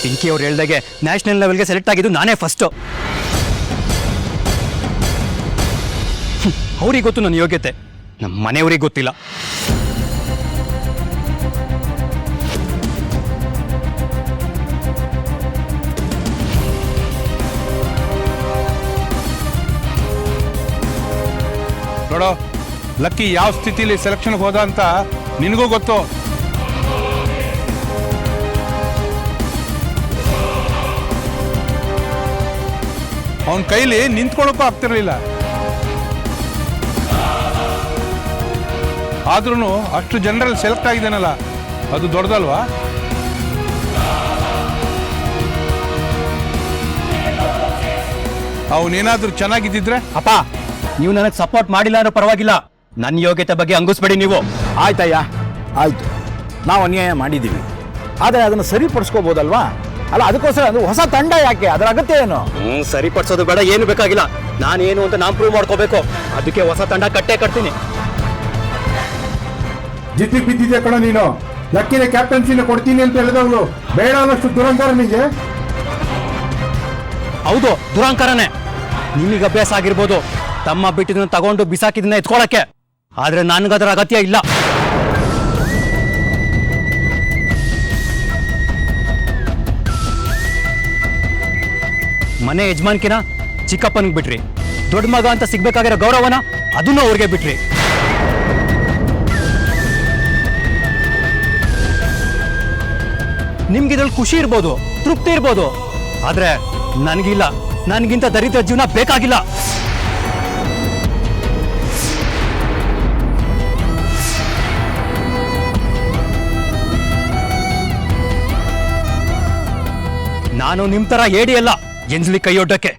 ಪಿಂಕಿ ಅವ್ರು ಹೇಳ್ದಾಗೆ ನ್ಯಾಷನಲ್ ಲೆವೆಲ್ಗೆ ಸೆಲೆಕ್ಟ್ ಆಗಿದ್ದು ನಾನೇ ಫಸ್ಟು. ಅವ್ರಿಗೆ ಗೊತ್ತು ನನ್ನ ಯೋಗ್ಯತೆ, ನಮ್ಮ ಮನೆಯವ್ರಿಗೆ ಗೊತ್ತಿಲ್ಲ. ನೋಡೋ, ಲಕ್ಕಿ ಯಾವ ಸ್ಥಿತಿಲಿ ಸೆಲೆಕ್ಷನ್ಗೆ ಹೋದ ಅಂತ ನಿನಗೂ ಗೊತ್ತು. ಅವನ ಕೈಲಿ ನಿಂತ್ಕೊಳ್ಳೋಕ್ಕೂ ಆಗ್ತಿರ್ಲಿಲ್ಲ. ಆದ್ರೂ ಅಷ್ಟು ಜನರಲ್ಲಿ ಸೆಲೆಕ್ಟ್ ಆಗಿದ್ದಾನಲ್ಲ, ಅದು ದೊಡ್ಡದಲ್ವಾ? ಅವನೇನಾದ್ರೂ ಚೆನ್ನಾಗಿದ್ದಿದ್ರೆ. ಅಪ್ಪ, ನೀವು ನನಗೆ ಸಪೋರ್ಟ್ ಮಾಡಿಲ್ಲ ಅನ್ನೋ ಪರವಾಗಿಲ್ಲ, ನನ್ನ ಯೋಗ್ಯತೆ ಬಗ್ಗೆ ಅಂಗಿಸ್ಬೇಡಿ ನೀವು. ಆಯ್ತಯ್ಯ, ಆಯ್ತು, ನಾವು ಅನ್ಯಾಯ ಮಾಡಿದ್ದೀವಿ, ಆದರೆ ಅದನ್ನು ಸರಿಪಡಿಸ್ಕೋಬೋದಲ್ವಾ? ಅಲ್ಲ, ಅದಕ್ಕೋಸ್ಕರ ಅದು ಹೊಸ ತಂಡ ಯಾಕೆ? ಅದರ ಅಗತ್ಯ ಏನು? ಸರಿಪಡಿಸೋದು ಬೇಡ, ಏನು ಬೇಕಾಗಿಲ್ಲ. ನಾನೇನು ಅಂತ ನಾನು ಪ್ರೂವ್ ಮಾಡ್ಕೋಬೇಕು. ಅದಕ್ಕೆ ಹೊಸ ತಂಡ ಕಟ್ತೀನಿ. ಜಿದ್ದಿಗೆ ಬಿದ್ದಿದ್ದೆ ಕಣ ನೀನು. ಲಕ್ಕಿನ ಕ್ಯಾಪ್ಟನ್ಸಿನ ಕೊಡ್ತೀನಿ ಅಂತ ಹೇಳಿದವಳು ಬೇಡ ಅನ್ನೋಷ್ಟು ದುರಂಕಾರ ನಿಂಗೆ. ಹೌದು, ದುರಂಕಾರನೇ. ನಿಮಗೆ ಅಭ್ಯಾಸ ಆಗಿರ್ಬೋದು ತಮ್ಮ ಬಿಟ್ಟಿದ್ದನ್ನ ತಗೊಂಡು ಬಿಸಾಕಿದ್ದನ್ನ ಎತ್ಕೊಳಕ್ಕೆ, ಆದ್ರೆ ನನಗದರ ಅಗತ್ಯ ಇಲ್ಲ. ಮನೆ ಯಜಮಾನ್ಕಿನ ಚಿಕ್ಕಪ್ಪನಿಗೆ ಬಿಟ್ರಿ, ದೊಡ್ಡ ಮಗ ಅಂತ ಸಿಗ್ಬೇಕಾಗಿರೋ ಗೌರವನ ಅದನ್ನು ಅವ್ರಿಗೆ ಬಿಟ್ರಿ. ನಿಮ್ಗಿದ್ರಲ್ಲಿ ಖುಷಿ ಇರ್ಬೋದು, ತೃಪ್ತಿ ಇರ್ಬೋದು, ಆದ್ರೆ ನನಗಿಲ್ಲ. ನನಗಿಂತ ದರಿದ್ರ ಜೀವನ ಬೇಕಾಗಿಲ್ಲ. ನಾನು ನಿಮ್ ತರ ಏಡಿ ಅಲ್ಲ ಎಂಜ್ಲಿ ಕೈಯೊಡ್ಡಕ್ಕೆ.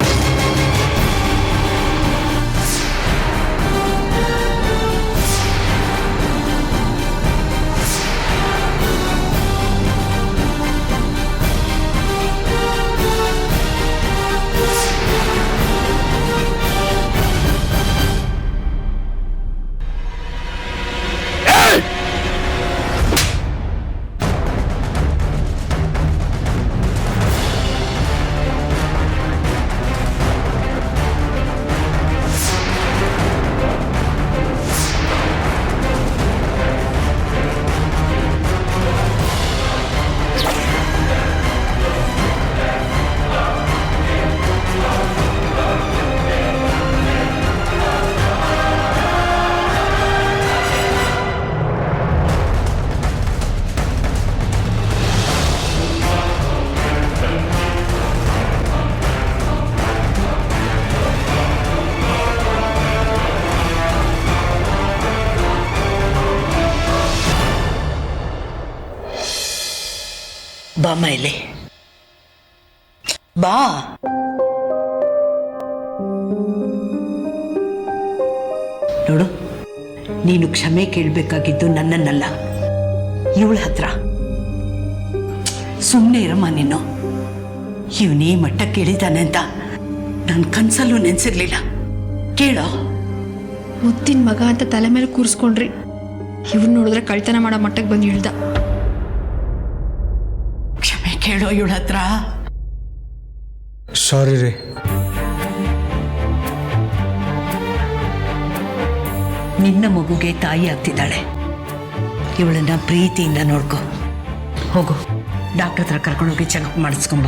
ಬಾ ಮೈಲಿ, ಬಾ. ನೋಡು, ನೀನು ಕ್ಷಮೆ ಕೇಳಬೇಕಾಗಿದ್ದು ನನ್ನನ್ನಲ್ಲ, ಇವಳ ಹತ್ರ. ಸುಮ್ಮನೆ ಇರಮ್ಮ ನೀನು. ಇವನೇ ಮಟ್ಟಕ್ಕೆ ಇಳಿತಾನೆ ಅಂತ ನಾನು ಕನ್ಸಲ್ಲೂ ನೆನ್ಸಿರ್ಲಿಲ್ಲ. ಕೇಳೋ, ಮುತ್ತಿನ ಮಗ ಅಂತ ತಲೆ ಮೇಲೆ ಕೂರಿಸ್ಕೊಂಡ್ರಿ, ಇವ್ರು ನೋಡಿದ್ರೆ ಕಳ್ತನ ಮಾಡೋ ಮಟ್ಟಕ್ಕೆ ಬಂದು ಇಳ್ದ. ಕ್ಷಮೆ ಕೇಳೋ ಇವಳ ಹತ್ರ. ಸಾರಿ ರೀ. ನಿನ್ನ ಮಗುಗೆ ತಾಯಿ ಆಗ್ತಿದ್ದಾಳೆ, ಇವಳನ್ನ ಪ್ರೀತಿಯಿಂದ ನೋಡ್ಕೊ. ಹೋಗು, ಡಾಕ್ಟರ್ ಹತ್ರ ಕರ್ಕೊಂಡೋಗಿ ಚೆಕಪ್ ಮಾಡಿಸ್ಕೊಂಬ.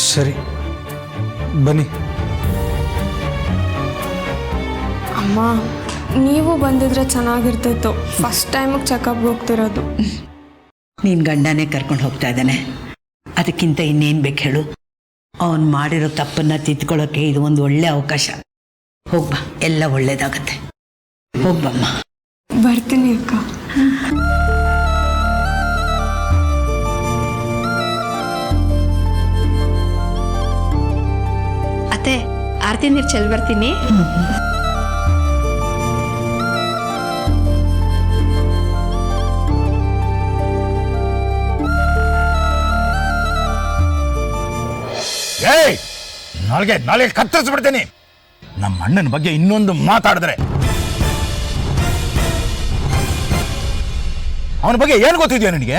ಸರಿ, ಬನ್ನಿ. ಅಮ್ಮ, ನೀವು ಬಂದಿದ್ರೆ ಚೆನ್ನಾಗಿರ್ತಿತ್ತು. ಫಸ್ಟ್ ಟೈಮಿಗೆ ಚೆಕಪ್ಗೆ ಹೋಗ್ತಿರೋದು. ನೀನು ಗಂಡನೇ ಕರ್ಕೊಂಡು ಹೋಗ್ತಾ ಇದ್ದಾನೆ, ಅದಕ್ಕಿಂತ ಇನ್ನೇನು ಬೇಕು ಹೇಳು? ಅವನು ಮಾಡಿರೋ ತಪ್ಪನ್ನು ತಿದ್ಕೊಳ್ಳೋಕ್ಕೆ ಇದು ಒಂದು ಒಳ್ಳೆ ಅವಕಾಶ. ಹೋಗ್ಬಾ, ಎಲ್ಲ ಒಳ್ಳೇದಾಗತ್ತೆ. ಹೋಗ್ಬಮ್ಮ. ಬರ್ತೀನಿ ಅಕ್ಕ. ಅತ್ತೆ, ಆರತಿ ನೀರು ಚೆಲ್ ಬರ್ತೀನಿ. ನಾಳೆ ಕತ್ತರಿಸ್ಬಿಡ್ತೇನೆ. ನಮ್ಮ ಅಣ್ಣನ ಬಗ್ಗೆ ಇನ್ನೊಂದು ಮಾತಾಡಿದ್ರೆ ಅವನ ಬಗ್ಗೆ ಏನು ಗೊತ್ತಿದೆಯಾ ನಿನಗೆ?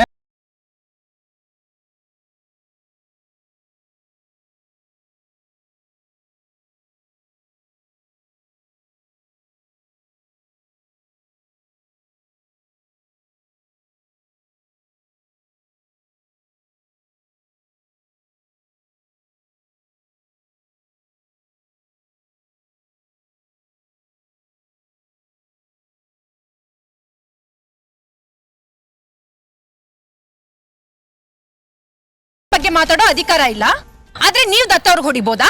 ಮಾತಾಡೋ ಅಧಿಕಾರ ಇಲ್ಲ, ಆದ್ರೆ ನೀವು ದತ್ತವ್ರಿಗೆ ಹೊಡಿಬೋದಾ?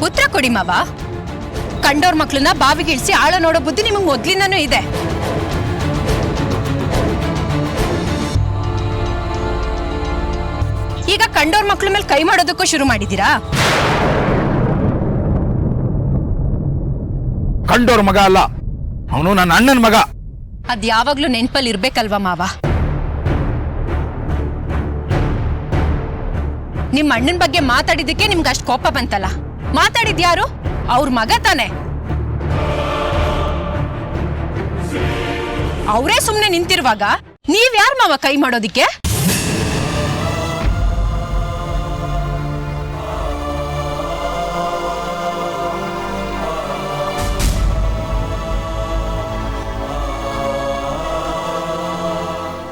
ಉತ್ತರ ಕೊಡಿ ಮಾವ. ಕಂಡೋರ್ ಮಕ್ಳನ್ನ ಬಾವಿಗಿಳಿಸಿ ಆಳ ನೋಡೋ ಬುದ್ಧಿ ನಿಮಗೆ ಮೊದ್ಲಿಂದನೂ ಇದೆ. ಈಗ ಕಂಡೋರ್ ಮಕ್ಳ ಮೇಲೆ ಕೈ ಮಾಡೋದಕ್ಕೂ ಶುರು ಮಾಡಿದ್ದೀರಾ? ಕಂಡೋರ್ ಮಗ ಅಲ್ಲ, ಅವನು ನನ್ನ ಅಣ್ಣನ ಮಗ. ಅದ್ ಯಾವಾಗ್ಲೂ ನೆನ್ಪಲ್ಲಿ ಇರ್ಬೇಕಲ್ವಾ ಮಾವ? ನಿಮ್ ಅಣ್ಣನ ಬಗ್ಗೆ ಮಾತಾಡಿದಕ್ಕೆ ನಿಮ್ಗೆ ಅಷ್ಟು ಕೋಪ ಬಂತಲ್ಲ. ಮಾತಾಡಿದ್ ಯಾರು? ಅವ್ರ ಮಗ ತಾನೆ. ಅವರೇ ಸುಮ್ನೆ ನಿಂತಿರುವಾಗ ನೀವ್ ಯಾರು ಮಾವ ಕೈ ಮಾಡೋದಿಕ್ಕೆ?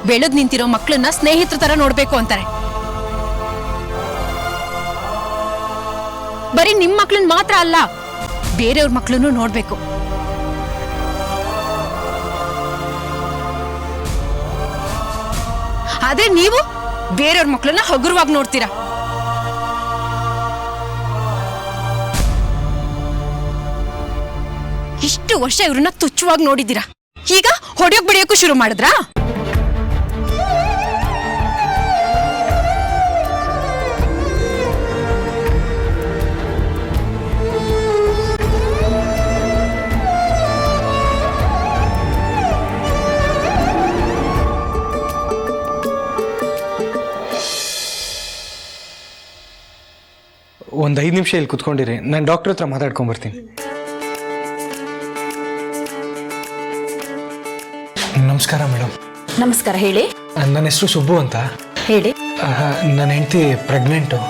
ಬೆಳೆದ್ ನಿಂತಿರೋ ಮಕ್ಕಳನ್ನ ಸ್ನೇಹಿತರ ತರ ನೋಡ್ಬೇಕು ಅಂತಾರೆ. ಬರೀ ನಿಮ್ ಮಕ್ಳನ್ನ ಮಾತ್ರ ಅಲ್ಲ, ಬೇರೆಯವ್ರ ಮಕ್ಳನ್ನು ನೋಡ್ಬೇಕು. ಆದ್ರೆ ನೀವು ಬೇರೆಯವ್ರ ಮಕ್ಳನ್ನ ಹಗುರವಾಗಿ ನೋಡ್ತೀರಾ. ಇಷ್ಟು ವರ್ಷ ಇವ್ರನ್ನ ತುಚ್ಛವಾಗಿ ನೋಡಿದ್ದೀರಾ, ಈಗ ಹೊಡೆಯೋಕ್ ಬಿಡಿಯೋಕ್ಕೂ ಶುರು ಮಾಡಿದ್ರಾ? ಒಂದು 5 ನಿಮಿಷ ಇಲ್ಲಿ ಕುತ್ಕೊಂಡಿರಿ, ನಾನು ಡಾಕ್ಟರ್ ಹತ್ರ ಮಾತಾಡ್ಕೊಂಡ್ಬರ್ತೀನಿ. ನಮಸ್ಕಾರ ಮೇಡಮ್. ನಮಸ್ಕಾರ, ಹೇಳಿ. ನನ್ನ ಹೆಸರು ಸುಬ್ಬು ಅಂತ. ಹೇಳಿ. ನನ್ನ ಹೆಂಡತಿ ಪ್ರೆಗ್ನೆಂಟು.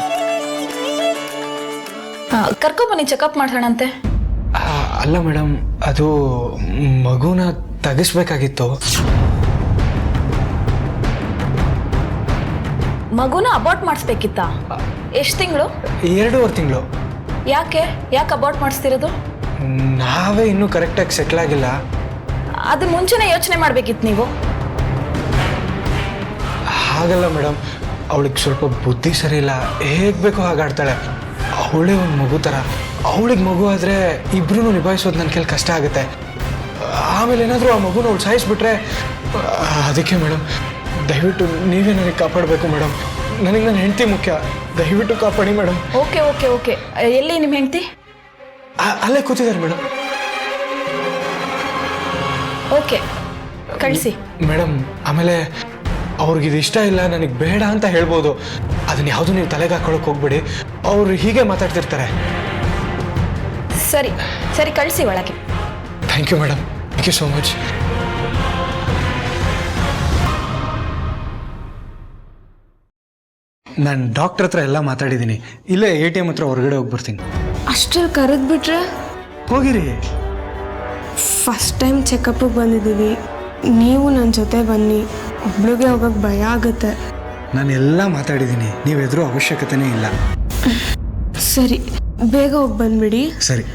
ಕರ್ಕೊಬನ್ನಿ, ಚೆಕಪ್ ಮಾಡೋಣಂತೆ. ಅಲ್ಲ ಮೇಡಮ್, ಅದು ಮಗುನ ತೆಗಿಸ್ಬೇಕಾಗಿತ್ತು. ಮಗುನ ಅಬಾರ್ಟ್ ಮಾಡಿಸ್ಬೇಕಿತ್ತ? ಎಷ್ಟು ತಿಂಗಳು? 2.5 ತಿಂಗಳು. ಯಾಕೆ ಅಬಾರ್ಟ್ ಮಾಡಿಸ್ತಿರೋದು? ನಾವೇ ಇನ್ನೂ ಕರೆಕ್ಟಾಗಿ ಸೆಟ್ಲ್ ಆಗಿಲ್ಲ. ಅದು ಮುಂಚೆನೇ ಯೋಚನೆ ಮಾಡ್ಬೇಕಿತ್ತು ನೀವು. ಹಾಗಲ್ಲ ಮೇಡಮ್, ಅವಳಿಗೆ ಸ್ವಲ್ಪ ಬುದ್ಧಿ ಸರಿ ಇಲ್ಲ, ಹೇಗೆ ಬೇಕೋ ಹಾಗಾಡ್ತಾಳೆ. ಅವಳೇ ಒಂದು ಮಗು ಥರ. ಅವಳಿಗೆ ಮಗು ಆದರೆ ಇಬ್ಬರೂ ನಿಭಾಯಿಸೋದು ನನ್ನ ಕೈಲಿ ಕಷ್ಟ ಆಗುತ್ತೆ. ಆಮೇಲೆ ಏನಾದರೂ ಆ ಮಗುನ ಅವಳು ಸಾಯಿಸ್ಬಿಟ್ರೆ, ಅದಕ್ಕೆ ಮೇಡಮ್ ದಯವಿಟ್ಟು ನೀವೇ ನನಗೆ ಕಾಪಾಡಬೇಕು ಮೇಡಮ್. ನನಗೆ ನನ್ನ ಹೆಂಡತಿ ಮುಖ್ಯ, ದಯವಿಟ್ಟು ಕಾಪಾಡಿ ಮೇಡಮ್. Okay okay okay. ಎಲ್ಲಿ ನಿಮ್ಮ ಹೆಂಡತಿ? ಅಲ್ಲೇ ಕೂತಿದ್ದಾರೆ ಮೇಡಮ್. ಓಕೆ, ಕಳಿಸಿ ಮೇಡಮ್. ಆಮೇಲೆ ಅವ್ರಿಗಿದು ಇಷ್ಟ ಇಲ್ಲ, ನನಗೆ ಬೇಡ ಅಂತ ಹೇಳ್ಬೋದು. ಅದನ್ನ ಯಾವುದು ನೀವು ತಲೆಗೆ ಹಾಕೊಳ್ಳೋಕೆ ಹೋಗ್ಬೇಡಿ, ಅವ್ರು ಹೀಗೆ ಮಾತಾಡ್ತಿರ್ತಾರೆ. ಸರಿ ಸರಿ, ಕಳಿಸಿ ಒಳಗೆ. Thank you madam, thank you so much. ನಾನು ಡಾಕ್ಟರ್ ಹತ್ರ ಎಲ್ಲ ಮಾತಾಡಿದ್ದೀನಿ. ಇಲ್ಲೇ ATM ಹತ್ರ ಹೊರಗಡೆ ಹೋಗಿ ಬರ್ತೀನಿ. ಅಷ್ಟ್ರಲ್ಲಿ ಕರೆದ್ಬಿಟ್ರೆ? ಹೋಗಿರಿ. ಫಸ್ಟ್ ಟೈಮ್ ಚೆಕಪ್ಪಿಗೆ ಬಂದಿದ್ದೀವಿ, ನೀವು ನನ್ನ ಜೊತೆ ಬನ್ನಿ. ಒಬ್ಳಿಗೆ ಹೋಗೋಕ್ಕೆ ಭಯ ಆಗುತ್ತೆ. ನಾನು ಎಲ್ಲ ಮಾತಾಡಿದ್ದೀನಿ, ನೀವು ಎದುರು ಅವಶ್ಯಕತೆನೇ ಇಲ್ಲ. ಸರಿ, ಬೇಗ ಹೋಗಿ ಬಂದ್ಬಿಡಿ. ಸರಿ.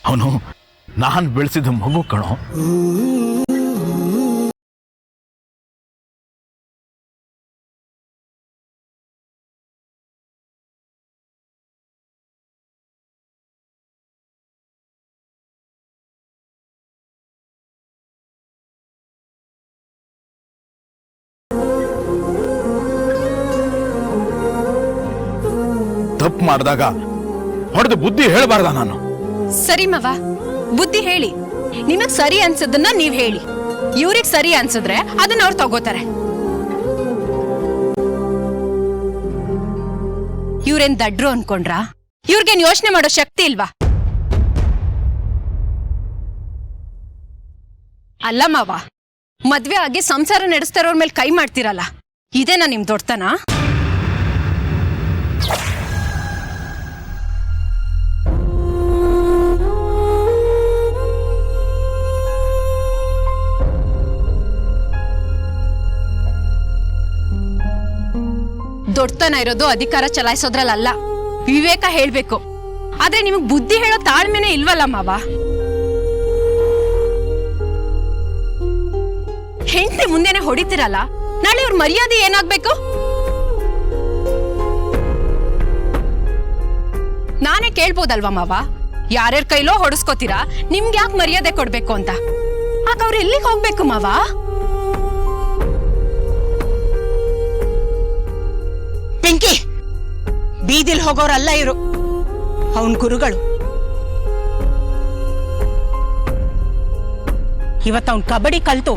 ಅವನು ನಾನು ಬೆಳೆಸಿದ ಮಗು ಕಣೋ. ತಪ್ಪು ಮಾಡಿದಾಗ ಹೊಡೆದು ಬುದ್ಧಿ ಹೇಳಬಾರ್ದ ನಾನು? ಸರಿ ಮಾವ, ಬುದ್ಧಿ ಹೇಳಿ. ನಿಮಗ್ ಸರಿ ಅನ್ಸದನ್ನ ನೀವ್ ಹೇಳಿ. ಇವ್ರಿಗೆ ಸರಿ ಅನ್ಸಿದ್ರೆ ಅದನ್ನ ಅವ್ರು ತಗೋತಾರೆ. ಇವ್ರೇನ್ ದಡ್ರು ಅನ್ಕೊಂಡ್ರಾ? ಇವ್ರಿಗೇನ್ ಯೋಚನೆ ಮಾಡೋ ಶಕ್ತಿ ಇಲ್ವಾ? ಅಲ್ಲ ಮಾವ, ಮದ್ವೆ ಆಗಿ ಸಂಸಾರ ನಡೆಸ್ತಾರೋರ್ ಮೇಲೆ ಕೈ ಮಾಡ್ತಿರಲ್ಲ, ಇದೇನಾ ನಿಮ್ ದೊಡ್ತನ? ದೊಡ್ಡತನ ಇರೋದು ಅಧಿಕಾರ ಚಲಾಯಿಸೋದ್ರಲ್ಲ, ವಿವೇಕ ಹೇಳ್ಬೇಕು. ಆದ್ರೆ ನಿಮಗ್ ಬುದ್ಧಿ ಹೇಳೋ ತಾಳ್ಮೆನೆ ಇಲ್ವಲ್ಲ ಮಾವ. ಹೆಂಡತಿ ಮುಂದೆನೆ ಹೊಡಿತಿರಲ್ಲ, ನಾಳೆ ಇವ್ರ ಮರ್ಯಾದೆ ಏನಾಗ್ಬೇಕು? ನಾನೇ ಕೇಳ್ಬೋದಲ್ವಾ ಮಾವ, ಯಾರ್ಯಾರ ಕೈಲೋ ಹೊಡಿಸ್ಕೋತೀರಾ, ನಿಮ್ಗೆ ಯಾಕೆ ಮರ್ಯಾದೆ ಕೊಡ್ಬೇಕು ಅಂತ? ಆಗ ಅವ್ರು ಎಲ್ಲಿಗೆ ಹೋಗ್ಬೇಕು ಮಾವ? ಬೆಂಕಿ, ಬೀದಿಲ್ ಹೋಗೋರಲ್ಲ ಇರು, ಅವನ್ ಗುರುಗಳು. ಇವತ್ತು ಅವ್ನ್ ಕಬಡ್ಡಿ ಕಲ್ತು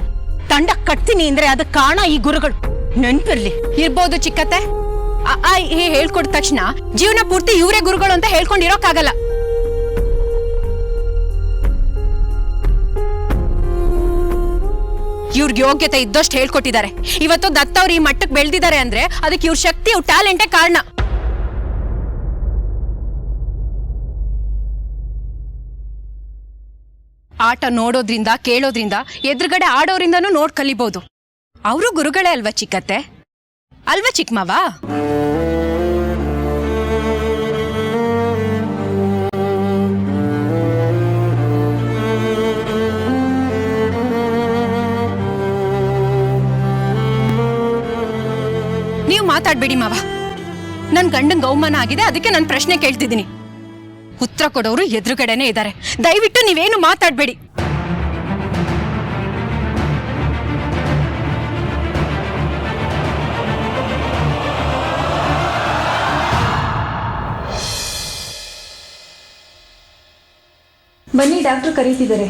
ತಂಡ ಕಟ್ತೀನಿ ಅಂದ್ರೆ ಅದಕ್ಕೆ ಕಾರಣ ಈ ಗುರುಗಳು, ನೆನ್ಪಿರ್ಲಿ. ಇರ್ಬೋದು ಚಿಕ್ಕತ್ತೆ, ಹೇಳ್ಕೊಟ್ಟ ತಕ್ಷಣ ಜೀವನ ಪೂರ್ತಿ ಇವರೇ ಗುರುಗಳು ಅಂತ ಹೇಳ್ಕೊಂಡಿರೋಕ್ಕಾಗಲ್ಲ. ಇವ್ರಿಗೆ ಯೋಗ್ಯತೆ ಇದ್ದಷ್ಟು ಹೇಳ್ಕೊಟ್ಟಿದ್ದಾರೆ. ಇವತ್ತು ದತ್ತ ಅವ್ರು ಈ ಮಟ್ಟಕ್ಕೆ ಬೆಳೆದಿದ್ದಾರೆ ಅಂದ್ರೆ ಅದಕ್ಕೆ ಇವ್ರ ಶಕ್ತಿ, ಇವ್ರ ಟ್ಯಾಲೆಂಟೇ ಕಾರಣ. ಆಟ ನೋಡೋದ್ರಿಂದ, ಕೇಳೋದ್ರಿಂದ, ಎದುರುಗಡೆ ಆಡೋರಿಂದನೂ ನೋಡ್ ಕಲಿಬಹುದು. ಅವರು ಗುರುಗಳೇ ಅಲ್ವಾ ಚಿಕ್ಕತ್ತೆ, ಅಲ್ವಾ ಚಿಕ್ಕಮಾವ? ನೀವು ಮಾತಾಡ್ಬೇಡಿ ಮಾವ. ನನ್ ಗಂಡಂಗೆ ಅವಮಾನ ಆಗಿದೆ, ಅದಕ್ಕೆ ನಾನು ಪ್ರಶ್ನೆ ಕೇಳ್ತಿದ್ದೀನಿ. ಉತ್ತರ ಕೊಡೋರು ಎದುರುಗಡೆನೆ ಇದ್ದಾರೆ. ದಯವಿಟ್ಟು ನೀವೇನು ಮಾತಾಡ್ಬೇಡಿ. ಬನ್ನಿ, ಡಾಕ್ಟರ್ ಕರೀತಿದ್ದಾರೆ.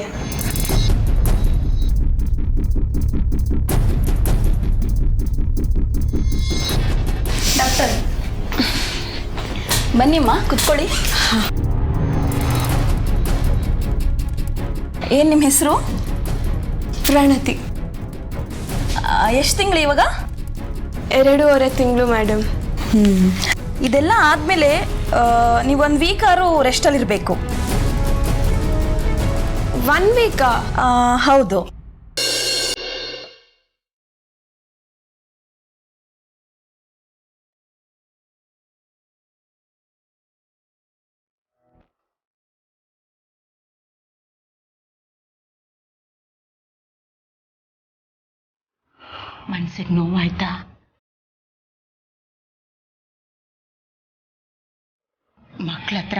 ಡಾಕ್ಟರ್ ಬನ್ನಿಮ್ಮ, ಕುತ್ಕೊಳ್ಳಿ. ಏನು ನಿಮ್ಮ ಹೆಸರು? ಪ್ರಣತಿ. ಎಷ್ಟು ತಿಂಗಳು ಇವಾಗ? 2.5 ತಿಂಗಳು ಮೇಡಮ್. ಇದೆಲ್ಲ ಆದಮೇಲೆ ನೀವು 1 ವೀಕ್ ಆದ್ರೂ ರೆಸ್ಟಲ್ಲಿರಬೇಕು. 1 ವೀಕಾ? ಹೌದು. ಮನ್ಸಿಗೆ ನೋವಾಯ್ತಾ? ಮಕ್ಳತ್ರ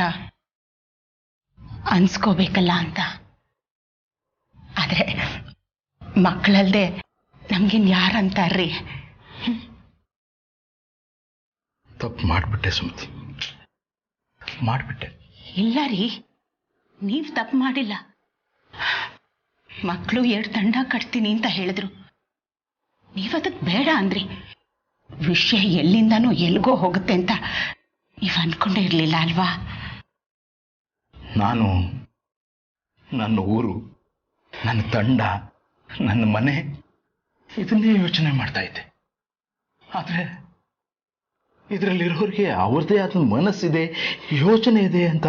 ಅನ್ಸ್ಕೋಬೇಕಲ್ಲ ಅಂತ. ಆದ್ರೆ ಮಕ್ಕಳಲ್ದೆ ನಮ್ಗಿನ್ ಯಾರಂತಾರ್ರಿ? ತಪ್ಪು ಮಾಡಿಬಿಟ್ಟೆ ಸುಮತಿ, ಮಾಡಿಬಿಟ್ಟೆ. ಇಲ್ಲ ರೀ, ನೀವು ತಪ್ಪು ಮಾಡಿಲ್ಲ. ಮಕ್ಕಳು 2 ತಂಡ ಕಟ್ತೀನಿ ಅಂತ ಹೇಳಿದ್ರು, ನೀವದಕ್ಕೆ ಬೇಡ ಅಂದ್ರಿ. ವಿಷಯ ಎಲ್ಲಿಂದನೂ ಎಲ್ಗೋ ಹೋಗುತ್ತೆ ಅಂತ ನೀವು ಅನ್ಕೊಂಡೇ ಇರಲಿಲ್ಲ ಅಲ್ವಾ? ನಾನು ನನ್ನ ಊರು, ನನ್ನ ತಂಡ, ನನ್ನ ಮನೆ, ಇದನ್ನೇ ಯೋಚನೆ ಮಾಡ್ತಾ ಇದ್ದೆ. ಆದರೆ ಇದರಲ್ಲಿರೋರಿಗೆ ಅವ್ರದ್ದೇ ಆದ ಮನಸ್ಸಿದೆ, ಯೋಚನೆ ಇದೆ ಅಂತ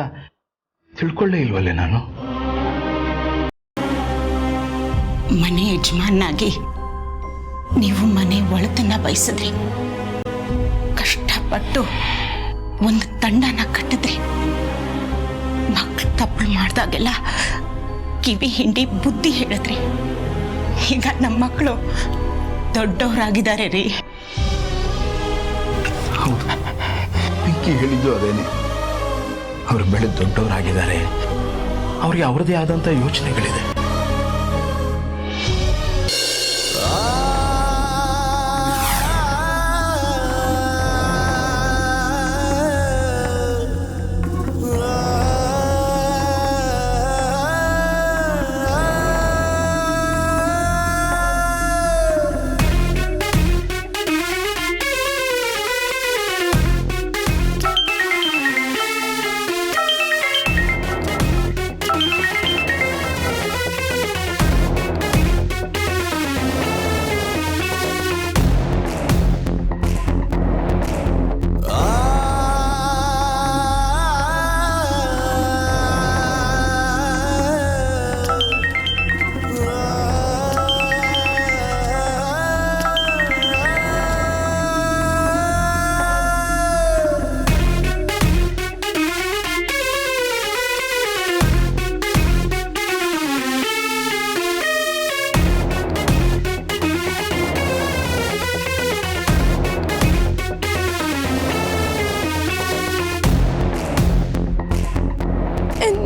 ತಿಳ್ಕೊಳ್ಳೇ ಇಲ್ವಲ್ಲೇ ನಾನು? ಮನೆ ಯಜಮಾನಾಗಿ ನೀವು ಮನೆ ಒಳತನ್ನ ಬಯಸಿದ್ರಿ, ಕಷ್ಟಪಟ್ಟು ಒಂದು ತಂಡನ ಕಟ್ಟಿದ್ರಿ. ಮಕ್ಕಳು ತಪ್ಪು ಮಾಡಿದಾಗೆಲ್ಲ ಕಿವಿ ಹಿಂಡಿ ಬುದ್ಧಿ ಹೇಳಿದ್ರಿ. ಈಗ ನಮ್ಮ ಮಕ್ಕಳು ದೊಡ್ಡವರಾಗಿದ್ದಾರೆ ರೀ. ಹೌದು, ಪಿಂಕಿ ಹೇಳಿದ್ದು ಅದೇನೆ. ಅವರು ಬೆಳೆದು ದೊಡ್ಡವರಾಗಿದ್ದಾರೆ, ಅವ್ರಿಗೆ ಅವ್ರದ್ದೇ ಆದಂಥ ಯೋಚನೆಗಳಿದೆ.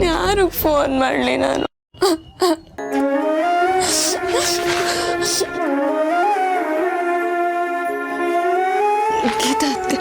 ಯಾರಿಗೆ ಫೋನ್ ಮಾಡಲಿ ನಾನು? ಗೀತಾ ಅತ್ತೆ